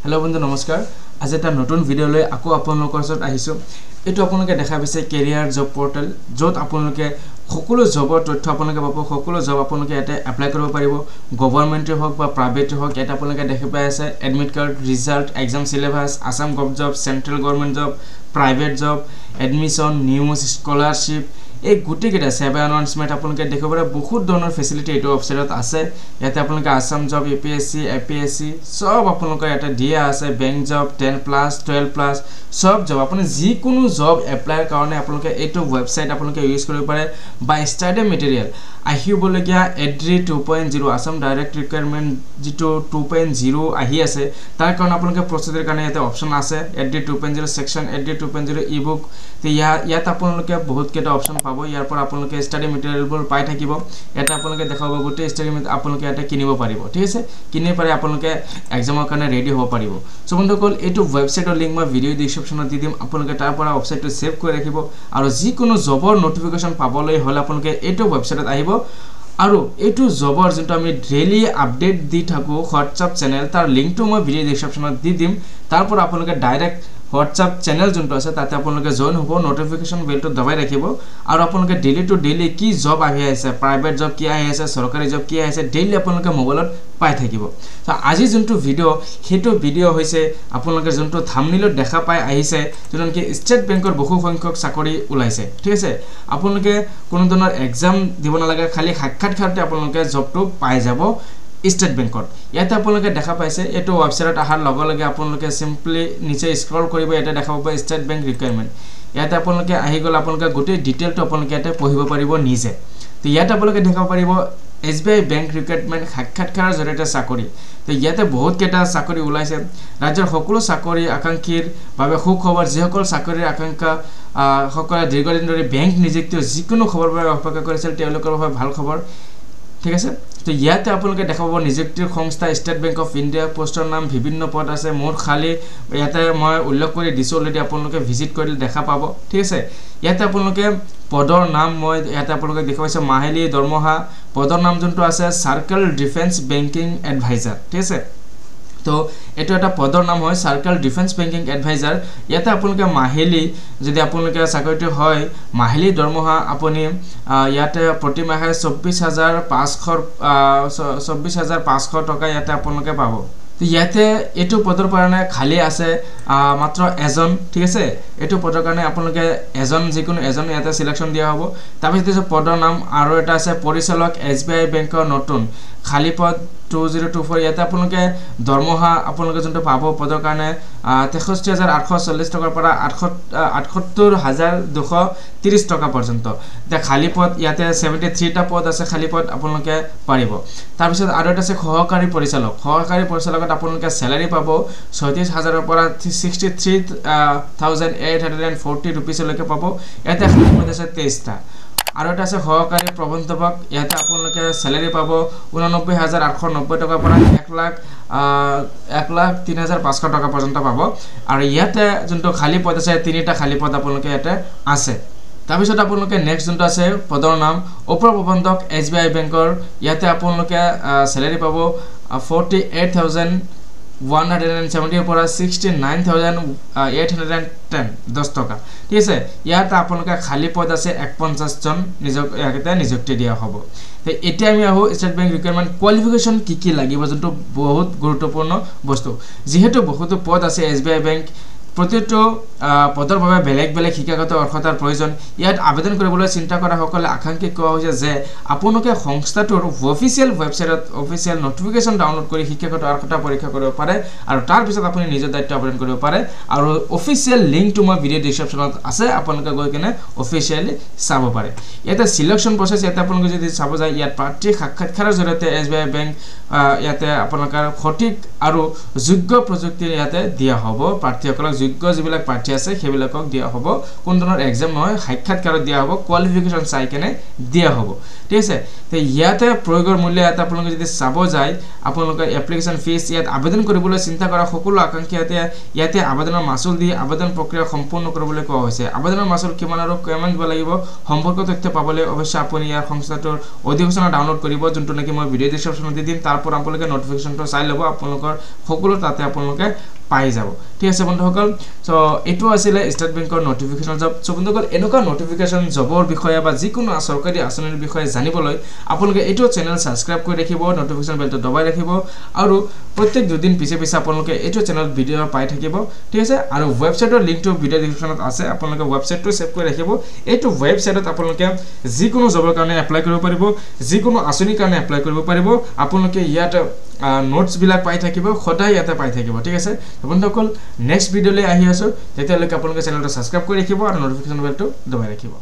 hello बंधु नमस्कार आज এটা নতুন ভিডিও লৈ আকৌ আপোনালোকৰ ওচৰত আহিছো এটো আপোনালোকে দেখা পাইছে কেৰিয়াৰ জব পোৰ্টেল যত আপোনালোকে সকলো জবৰ তথ্য আপোনালোকে পাব সকলো জব আপোনালোকে এটা এপ্লাই কৰিব পাৰিব গভৰ্ণমেণ্টৰ হওক বা প্ৰাইভেটৰ হওক এটা আপোনালোকে দেখা পাই আছে admit card result exam syllabus Assam gov job central government job private job admission news scholarship এই গুটিকেটা সেবা অ্যানাউন্সমেন্ট আপোনালোকে দেখিব পাৰে বহুত ধৰণৰ ফেসিলিটি এটো ওয়েবসাইটত আছে ইয়াতে আপোনালোকে আসাম জব এপিএসসি এপিএসসি সব আপোনালোকে এটা দিয়া আছে বেংক জব 10 প্লাস 12 প্লাস সব জব আপুনি যি কোনো জব এপ্লাই কাৰণে আপোনালোকে এটো ওয়েবসাইট আপোনালোকে ইউজ কৰিব পাৰে বাই স্টাডি মেটেৰিয়েল আহিবলগিয়া এড্ৰি 2.0 আসাম ডাইৰেক্ট ৰিকুৱাৰমেন্ট যেটো 2.0 আহি আছে তাৰ কাৰণে আপোনালোকে প্ৰসিডাৰ কাৰণে এটা অপচন আছে এড্ৰি 2.0 সেকশন এড্ৰি 2.0 ইবুক তে ইয়াত আপোনালোকে বহুত কেটা অপচন পাব ইয়াৰ পৰা আপোনালোকে স্টাডি মেটেৰিয়েলবোৰ পাই থাকিব এটা আপোনালোকে দেখাব গোটে স্টাডি আপোনালোকে এটা কিনিব পাৰিব ঠিক আছে কিনি পাৰে আপোনালোকে এক্সামৰ কাৰণে ৰেডি হ'ব পাৰিব সো বন্ধুসকল এটো ওয়েবসাইটৰ লিংক মই ভিডিও ডেসক্ৰিপচনত দি দিম আপোনালোকে তাৰ পৰা ওয়েবসাইটটো সেভ কৰি ৰাখিব আৰু যি কোনো জবৰ নোটিফিকেশন পাবলৈ হলে আপোনালোকে এটো ওয়েবসাইটত আহিব আৰু এটো জবৰ যেটো আমি ডেইলি আপডেট দি থাকো হোৱাটসঅ্যাপ চ্যানেল তাৰ লিংকটো মই ভিডিও ডেসক্ৰিপচনত দি দিম তাৰ পৰা আপোনালোকে ডাইৰেক্ট WhatsApp channel जोंतो আছে তাতে আপোনালোকে জয়েন হ'ব নোটিফিকেশন বেলটো দবাই ৰাখিব আৰু আপোনালোকে ডেইলি টু ডেইলি কি জব আহি আছে প্ৰাইভেট জব কি আহি আছে সৰকাৰি জব কি আহি আছে ডেইলি আপোনালোকে মোবাইলত পাই থাকিব তো আজি যোনটো ভিডিও হেতু ভিডিও হৈছে আপোনালোকে যোনটো থাম্বনেইলত দেখা পাই আহিছে যেন কি ষ্টেট বেংকৰ বহু সংখ্যক চাকৰি উলাইছে ঠিক আছে আপোনালোকে কোনো ধৰণৰ এক্সাম দিব নালাগে খালি সাক্ষাৎকাৰতে আপোনালোকে জবটো পাই যাব स्टेट बैंकत ইয়াতে আপোনালোকে দেখা পাইছে এটো ওয়েবসাইটত আহাৰ লগে লগে আপোনালোকে সিম্পলি নিচে স্ক্ৰল কৰিব এটা দেখা পাব স্টেট বেংক ৰিকুৱাৰমেন্ট ইয়াতে আপোনালোকে আহি গল আপোনালোকে গোটে ডিটেইলটো আপোনালোকে এটা পঢ়িব পাৰিব নিজে তো ইয়াতে আপোনালোকে দেখা পাৰিব SBI বেংক ৰিকুৱাৰমেন্ট সাক্ষাৎকাৰৰ জৰিয়তে চাকৰি তো ইয়াতে বহুত কেটা চাকৰি উলাইছে ৰাজ্যৰ সকলো চাকৰি আকাংক্ষীৰ বাবে সুখবৰ যিসকল চাকৰিৰ আকাংক্ষা সকলে দীৰ্ঘদিন ধৰি বেংক নিযুক্তি যিকোনো খবৰ বাবে অপেক্ষা কৰিছিল তেওঁলোকৰ বাবে ভাল খবৰ ঠিক আছে তো ইয়াতে আপোনালোকে দেখাব নিযুক্তিৰ সংস্থা ষ্টেট বেংক অফ ইণ্ডিয়া পোষ্টৰ নাম বিভিন্ন পদ আছে মোৰ খালি ইয়াতে মই উল্লেখ কৰি দিছো অলৰেডি আপোনালোকে ভিজিট কৰিলে দেখা পাব ঠিক আছে ইয়াতে আপোনালোকে পদৰ নাম মই ইয়াতে আপোনালোকে দেখা পাইছে মাহিলী দৰমহা পদৰ নাম যোনটো আছে সাৰ্কেল ডিফেন্স বেংকিং এডভাইজাৰ ঠিক আছে তো এটো এটা পদৰ নাম হয় সাৰ্কেল ডিফেন্স বেংকিং এডভাইজাৰ ইয়াতে আপোনালোকে মাহিলী যদি আপোনালোকে চাকৰিটো হয় মাহিলী দৰমহা আপুনি ইয়াতে প্ৰতি মাহে 24500 টকা ইয়াতে আপোনালোকে পাব তো ইয়াতে এটো পদৰ কাৰণে খালি আছে মাত্ৰ এজন ঠিক আছে এটো পদৰ কাৰণে আপোনালোকে এজন যিকোনো এজন ইয়াতে সিলেকশন দিয়া হ'ব তাৰপিছত পদৰ নাম আৰু এটা আছে পৰিচালক SBI বেংকৰ নতুন খালি পদ 2024 ইয়াতে আপোনালোকে দৰমহা আপোনালোকে যোনটো পাব পদৰ কাৰণে 63840 টকাৰ পৰা 78230 টকা পৰ্যন্ত তে খালি পদ ইয়াতে 73 টা পদ আছে খালি পদ আপোনালোকে পাৰিব তাৰপিছত আৰু এটা আছে সহকাৰী পৰিচালকত আপোনালোকে স্যালাৰি পাব 36000 ৰ পৰা 63840 रुपीस লৈকে পাব ইয়াতে খালি পদ আছে 23 টা আৰু এটা আছে সহকাৰী প্ৰবন্ধক ইয়াতে আপোনালোকে স্যালাৰি পাব 89890 টকা পৰা 1,03,500 টকা পৰ্যন্ত পাব আৰু ইয়াতে যোনটো খালি পদ আছে তিনিটা খালি পদ আপোনালোকে ইয়াতে আছে তাৰপিছত আপোনালোকে নেক্সট যোনটো আছে পদৰ নাম উপ প্ৰবন্ধক SBI বেংকৰ ইয়াতে আপোনালোকে স্যালাৰি পাব 48,170 পৰা 69,810 10 টকা ঠিক আছে ইয়াতে আপোনালোকে খালি পদ আছে 51 জন নিজকে নিযুক্তি দিয়া হ'ব তে এতিয়া আমি আহো ষ্টেট বেংক ৰিকুৱাৰমেন্ট কোৱালিফিকেশন কি লাগিব যেটো বহুত গুৰুত্বপূৰ্ণ বস্তু যেহেতু বহুত পদ আছে SBI বেংক প্ৰতিটো পদৰ বাবে বেলেগ বেলেগ শিক্ষাগত অৰ্হতাৰ প্ৰয়োজন ইয়াত আবেদন কৰিবলৈ চিন্তা কৰা সকলে আকাংক্ষী কোৱা হৈছে যে আপোনালোকে সংস্থাটোৰ অফিচিয়েল ওয়েবসাইটত অফিচিয়েল নোটিফিকেশন ডাউনলোড কৰি শিক্ষাগত অৰ্হতা পৰীক্ষা কৰিব পাৰে আৰু তাৰ পিছত আপুনি নিজৰ দায়িত্ব আবেদন কৰিব পাৰে আৰু অফিচিয়েল লিংকটো মই ভিডিও ডেসক্ৰিপচনত আছে আপোনালোকে গৈ কিনে অফিচিয়েলি চাব পাৰে ইয়াতে সিলেকশন প্ৰসেস ইয়াতে আপোনালোকে যদি চাব যায় ইয়াত প্ৰাৰ্থী সাক্ষাৎকাৰৰ জৰিয়তে SBI বেংক ইয়াতে আপোনালোকৰ সঠিক আৰু যোগ্য প্ৰযুক্তি ইয়াতে দিয়া হ'ব প্ৰাৰ্থীসকলক যোগ্য যিবিলাক প্ৰাৰ্থী আছে সেইবিলাকক দিয়া হ'ব কোন ধৰণৰ এক্সাম নহয় সাক্ষাৎকাৰত দিয়া হ'ব কোৱালিফিকেশন চাই কেনে দিয়া হ'ব ঠিক আছে তে ইয়াতে প্ৰয়োগৰ মূল্য ইয়াতে আপোনালোকে যদি চাব যায় আপোনালোকৰ এপ্লিকেশন ফিস ইয়াত আবেদন কৰিবলৈ চিন্তা কৰা সকলো আকাংক্ষী ইয়াতে আবেদনৰ মাসুল দি আবেদন প্ৰক্ৰিয়া সম্পূৰ্ণ কৰিবলৈ কোৱা হৈছে আবেদনৰ মাসুল কিমান আৰু কিমান দিব লাগিব সম্পৰ্ক তথ্য পাবলৈ অৱশ্যে আপুনি ইয়াৰ সংস্থাটোৰ অধিসূচনা ডাউনলোড কৰিব যোনটো নাকি মই ভিডিও ডেসক্ৰিপচনত দি দিম তাৰ পৰা আপোনালোকে নোটিফিকেশনটো চাই ল'ব আপোনালোকৰ সকলো তাতে আপোনালোকে পাই যাব ঠিক আছে বন্ধুসকল সো এটো আছিলে ষ্টেট বেংকৰ নটিফিকেশন জব সো বন্ধুসকল এনেকুৱা নটিফিকেশন জবৰ বিষয়ে বা যিকোনো সৰকাৰি আঁচনিৰ বিষয়ে জানিবলৈ আপোনালোকে এটো চেনেল সাবস্ক্ৰাইব কৰি ৰাখিব নটিফিকেশন বেলটো দবাই ৰাখিব আৰু প্ৰত্যেক দুদিন পিছে পিছে আপোনালোকে এটো চেনেলত ভিডিও পাই থাকিব ঠিক আছে আৰু ওয়েবসাইটৰ লিংকটো ভিডিও ডেসক্ৰিপচনত আছে আপোনালোকে ওয়েবসাইটটো সেভ কৰি ৰাখিব এটো ওয়েবসাইটত আপোনালোকে যিকোনো জবৰ কাৰণে এপ্লাই কৰিব পাৰিব যিকোনো আঁচনিৰ কাৰণে এপ্লাই কৰিব পাৰিব আপোনালোকে ইয়াত নোটস বিলাক পাই থাকিব সদায় ইয়াতে পাই থাকিব ঠিক আছে বন্ধুসকল নেক্সট ভিডিওলৈ আহি আছো তেতিয়ালৈকে আপোনালোকে চেনেলটো সাবস্ক্ৰাইব কৰি ৰাখিব আৰু নটিফিকেশন বেলটো দবাই ৰাখিব